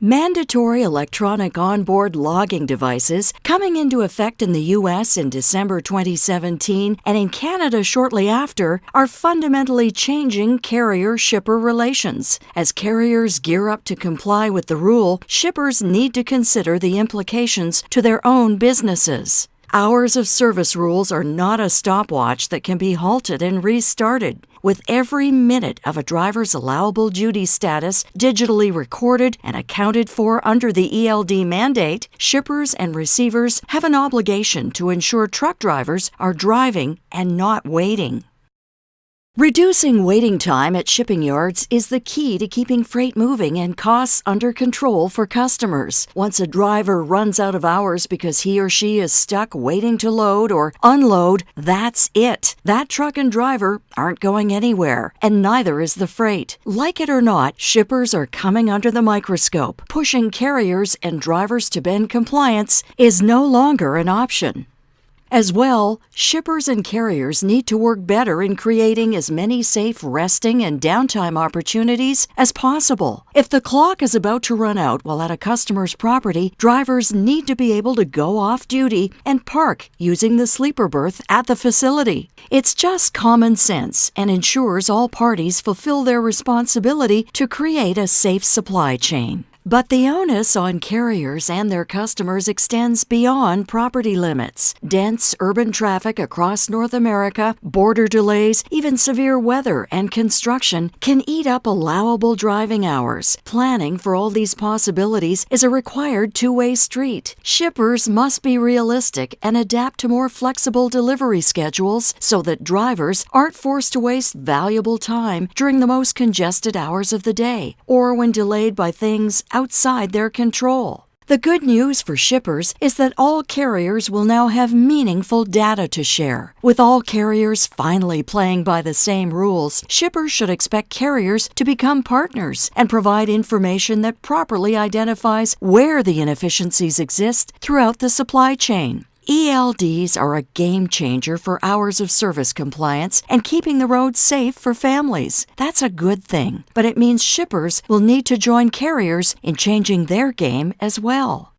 Mandatory electronic onboard logging devices, coming into effect in the U.S. in December 2017 and in Canada shortly after, are fundamentally changing carrier-shipper relations. As carriers gear up to comply with the rule, shippers need to consider the implications to their own businesses. Hours of service rules are not a stopwatch that can be halted and restarted. With every minute of a driver's allowable duty status digitally recorded and accounted for under the ELD mandate, shippers and receivers have an obligation to ensure truck drivers are driving and not waiting. Reducing waiting time at shipping yards is the key to keeping freight moving and costs under control for customers. Once a driver runs out of hours because he or she is stuck waiting to load or unload, that's it. That truck and driver aren't going anywhere, and neither is the freight. Like it or not, shippers are coming under the microscope. Pushing carriers and drivers to bend compliance is no longer an option. As well, shippers and carriers need to work better in creating as many safe resting and downtime opportunities as possible. If the clock is about to run out while at a customer's property, drivers need to be able to go off duty and park using the sleeper berth at the facility. It's just common sense and ensures all parties fulfill their responsibility to create a safe supply chain. But the onus on carriers and their customers extends beyond property limits. Dense urban traffic across North America, border delays, even severe weather and construction can eat up allowable driving hours. Planning for all these possibilities is a required two-way street. Shippers must be realistic and adapt to more flexible delivery schedules so that drivers aren't forced to waste valuable time during the most congested hours of the day or when delayed by things outside their control. The good news for shippers is that all carriers will now have meaningful data to share. With all carriers finally playing by the same rules, shippers should expect carriers to become partners and provide information that properly identifies where the inefficiencies exist throughout the supply chain. ELDs are a game changer for hours of service compliance and keeping the roads safe for families. That's a good thing, but it means shippers will need to join carriers in changing their game as well.